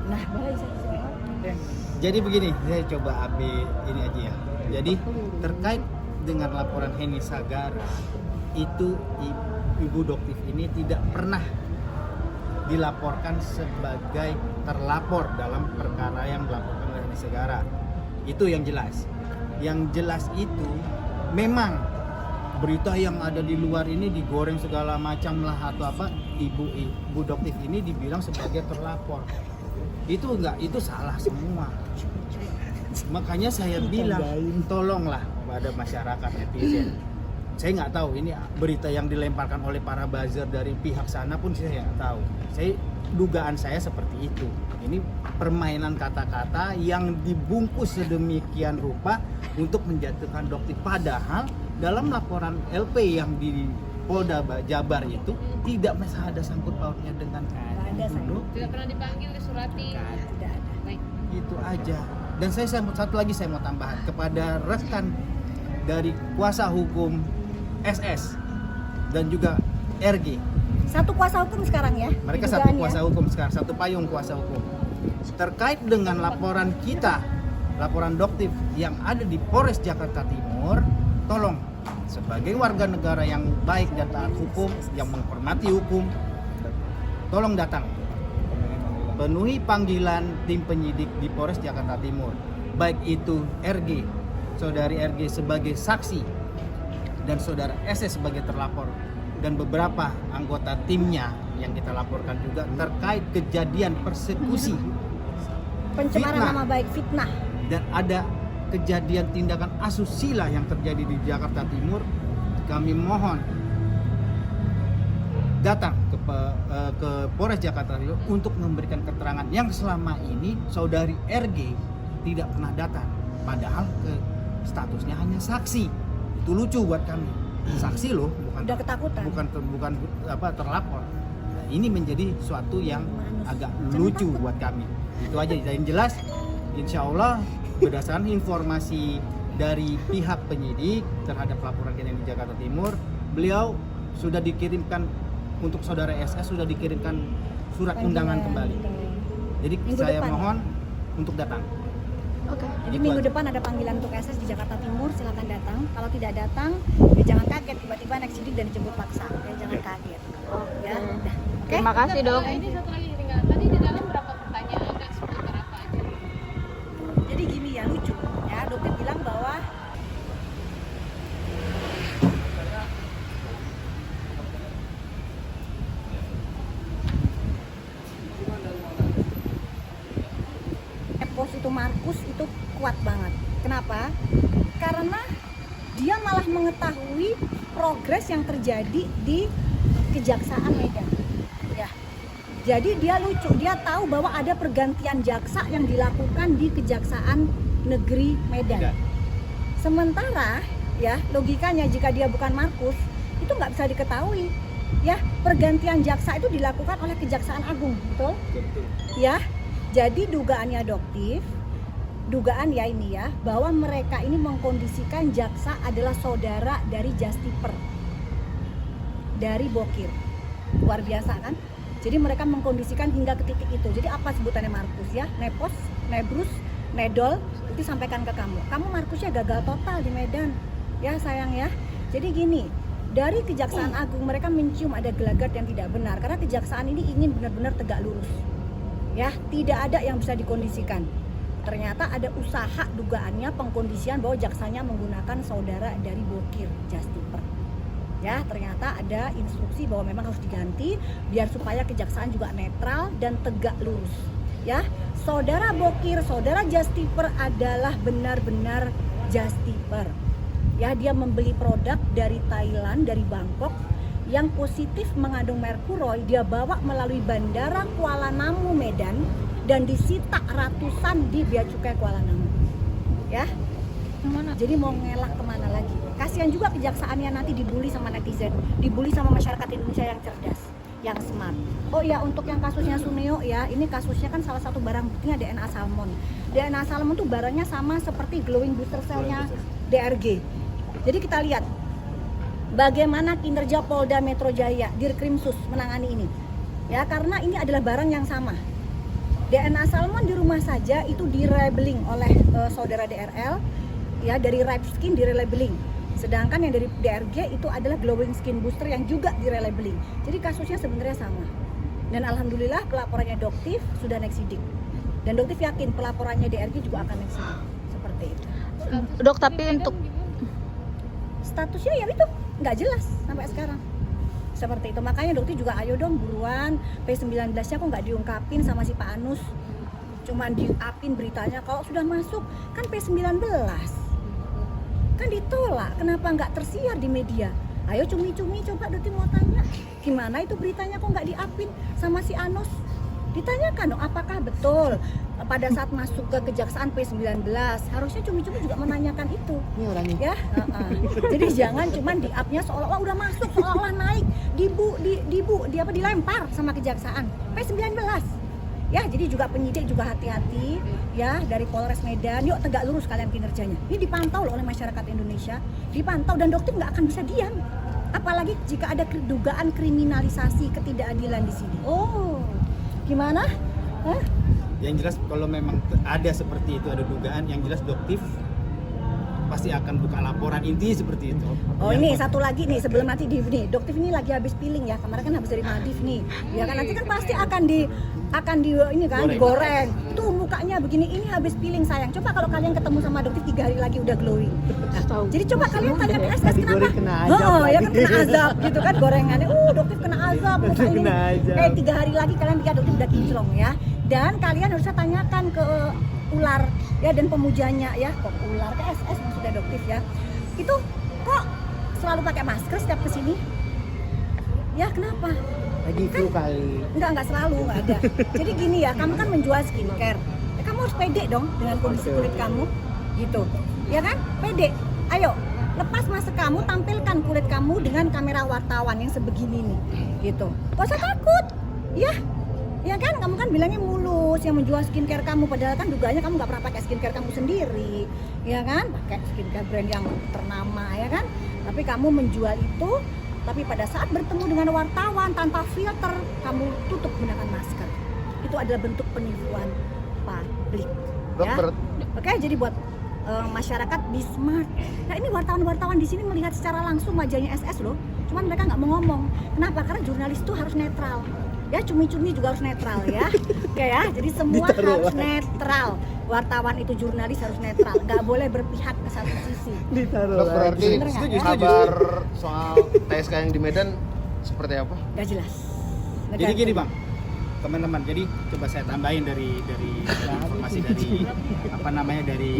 Nah, boleh saya jawab. Jadi begini, saya coba ambil ini aja ya. Jadi terkait dengan laporan Heni Sagara, itu Ibu Doktif ini tidak pernah dilaporkan sebagai terlapor dalam perkara yang dilaporkan oleh Heni Sagara. Itu yang jelas. Yang jelas itu memang berita yang ada di luar ini digoreng segala macam lah atau apa, Ibu Doktif ini dibilang sebagai terlapor. Itu enggak, itu salah semua. Makanya saya bilang tolonglah pada masyarakat netizen. Saya nggak tahu ini berita yang dilemparkan oleh para buzzer dari pihak sana pun saya nggak tahu. Dugaan saya seperti itu. Ini permainan kata-kata yang dibungkus sedemikian rupa untuk menjatuhkan Doktif. Padahal dalam laporan LP yang di Polda Jabar itu tidak ada sangkut pautnya dengan Tidak pernah dipanggil ke Surati. Tidak ada. Baik. Itu aja. Dan satu lagi saya mau tambahan kepada rekan dari kuasa hukum SS dan juga RG. Satu kuasa hukum sekarang ya? Mereka satu kuasa hukum sekarang, satu payung kuasa hukum. Terkait dengan laporan kita, laporan Doktif yang ada di Polres Jakarta Timur, tolong sebagai warga negara yang baik dan taat hukum, yang menghormati hukum, tolong datang. Penuhi panggilan tim penyidik di Polres Jakarta Timur, baik itu RG, saudari RG sebagai saksi dan saudara SS sebagai terlapor, dan beberapa anggota timnya yang kita laporkan juga terkait kejadian persekusi, Pencemaran fitnah, nama baik, fitnah. dan ada kejadian tindakan asusila yang terjadi di Jakarta Timur. Kami mohon datang ke Polres Jakarta Timur untuk memberikan keterangan yang selama ini saudari RG tidak pernah datang, padahal statusnya hanya saksi. Itu lucu buat kami, saksi loh, Udah ketakutan. bukan terlapor. Nah, ini menjadi suatu yang agak lucu buat kami. Itu aja. Yang jelas, insya Allah berdasarkan informasi dari pihak penyidik terhadap laporan yang di Jakarta Timur, beliau sudah dikirimkan untuk saudara SS, sudah dikirimkan surat undangan kembali. Jadi Minggu saya depan, mohon untuk datang. Oke. Jadi Itu minggu aja. depan ada panggilan untuk SS di Jakarta Timur, silakan datang. Kalau tidak datang, ya jangan kaget tiba-tiba naik sidik dan dijemput paksa. Ya jangan kaget. Ya, udah. Oke. Terima kasih, Dok. Ini satu lagi tinggal. Tadi di dalam berapa pertanyaan dan seputar apa aja? Jadi gini ya, lucu. Ya, Dokter bilang bahwa Deposito Markus itu kuat banget. Kenapa? Karena dia malah mengetahui progres yang terjadi di Kejaksaan Medan. Ya. Jadi dia lucu, dia tahu bahwa ada pergantian jaksa yang dilakukan di Kejaksaan Negeri Medan. Sementara ya logikanya jika dia bukan Markus itu nggak bisa diketahui. Ya, pergantian jaksa itu dilakukan oleh Kejaksaan Agung, betul? Ya. Jadi dugaannya Doktif, dugaan ya ini ya, bahwa mereka ini mengkondisikan jaksa adalah saudara dari Justiper, dari Bokir. Luar biasa kan? Jadi mereka mengkondisikan hingga ke titik itu. Jadi apa sebutannya Markus ya? Nepos, Nebrus, Nedol, itu sampaikan ke kamu. Kamu Markusnya gagal total di Medan. Ya sayang ya. Jadi gini, dari Kejaksaan Agung mereka mencium ada gelagat yang tidak benar. Karena kejaksaan ini ingin benar-benar tegak lurus. Ya, tidak ada yang bisa dikondisikan. Ternyata ada usaha dugaannya pengkondisian bahwa jaksanya menggunakan saudara dari Bokir, Justiper. Ya, ternyata ada instruksi bahwa memang harus diganti biar supaya kejaksaan juga netral dan tegak lurus. Ya, saudara Bokir, saudara Justiper adalah benar-benar Justiper. Ya, dia membeli produk dari Thailand, dari Bangkok yang positif mengandung merkuroid, dia bawa melalui bandara Kuala Namu Medan dan disita ratusan di Bea Cukai Kuala Namu. Ya, jadi mau ngelak kemana lagi? Kasihan juga kejaksaannya nanti dibully sama netizen, dibully sama masyarakat Indonesia yang cerdas, yang smart. Oh ya, untuk yang kasusnya Suneo ya, ini kasusnya kan salah satu barang buktinya DNA salmon. DNA salmon tuh barangnya sama seperti glowing booster cell-nya DRG. Jadi kita lihat bagaimana kinerja Polda Metro Jaya, Dirkrimsus menangani ini. Ya, karena ini adalah barang yang sama. DNA salmon di rumah saja itu di-labeling oleh saudara DRL ya, dari Ripe Skin di-labeling. Sedangkan yang dari DRG itu adalah Glowing Skin Booster yang juga di-labeling. Jadi kasusnya sebenarnya sama. Dan alhamdulillah pelaporannya Doktif sudah naik sidik. Dan Doktif yakin pelaporannya DRG juga akan naik sidik. Seperti itu. Dok, tapi untuk Statusnya ya itu nggak jelas sampai sekarang. Seperti itu. Makanya Doktif juga ayo dong buruan P19-nya kok nggak diungkapin sama si Pak Anus. Cuman diapin beritanya kalau sudah masuk kan P19. Kan ditolak, kenapa nggak tersiar di media? Ayo cumi-cumi coba Doktif mau tanya, gimana itu beritanya kok nggak diapin sama si Anus? Ditanyakan dong apakah betul pada saat masuk ke kejaksaan P19 harusnya cumi-cumi juga menanyakan itu. Ini orangnya. Ya, jadi jangan cuman di-up-nya seolah-olah udah masuk, seolah-olah naik, dilempar sama kejaksaan P19. Ya, jadi juga penyidik juga hati-hati ya dari Polres Medan. Yuk tegak lurus kalian kinerjanya. Ini dipantau loh oleh masyarakat Indonesia, dipantau dan Doktif nggak akan bisa diam. Apalagi jika ada dugaan kriminalisasi ketidakadilan di sini. Oh, gimana? Hah? Yang jelas kalau memang ada seperti itu, ada dugaan, yang jelas Doktif pasti akan buka laporan, intinya seperti itu. Oh Yang ini satu lagi nih sebelum nanti nih Doktif ini lagi habis peeling ya, kemarin kan habis dari Maldives nih ya kan, nanti kan pasti akan di ini kan digoreng tuh mukanya begini, ini habis peeling sayang. Coba kalau kalian ketemu sama Doktif 3 hari lagi udah glowing. Nah, jadi coba kalian tanya ke SS kenapa ya kan kena azab gitu kan gorengannya, Doktif kena azab ini 3 hari lagi kalian lihat Doktif udah kinclong ya. Dan kalian harusnya tanyakan ke ular ya dan pemujanya ya, kok ular ke SS maksudnya Doktif ya, itu kok selalu pakai masker setiap kesini ya, kenapa? lagi flu kali. Enggak selalu, enggak ada. Jadi gini ya, kamu kan menjual skincare ya, kamu harus pede dong dengan kondisi kulit kamu gitu ya kan, pede. Ayo lepas masker kamu, tampilkan kulit kamu dengan kamera wartawan yang sebegini nih gitu, gak usah takut ya. Ya kan, kamu kan bilangnya mulus yang menjual skincare kamu, padahal kan dugaannya kamu nggak pernah pakai skincare kamu sendiri, ya kan? Pakai skincare brand yang ternama, ya kan? Tapi kamu menjual itu, tapi pada saat bertemu dengan wartawan tanpa filter, kamu tutup gunakan masker. Itu adalah bentuk penipuan publik. Ya? Oke, jadi buat masyarakat be smart. Nah ini wartawan-wartawan di sini melihat secara langsung wajahnya SS loh, cuman mereka nggak mau ngomong. Kenapa? Karena jurnalis itu harus netral. Ya cumi-cumi juga harus netral ya. Oke ya, jadi semua harus netral. Wartawan itu jurnalis harus netral, nggak boleh berpihak ke satu sisi. Dok, berarti Bener nggak, ya? kabar soal TSK yang di Medan seperti apa? Nggak jelas. Jadi gini Bang, teman-teman, jadi coba saya tambahin dari informasi dari dari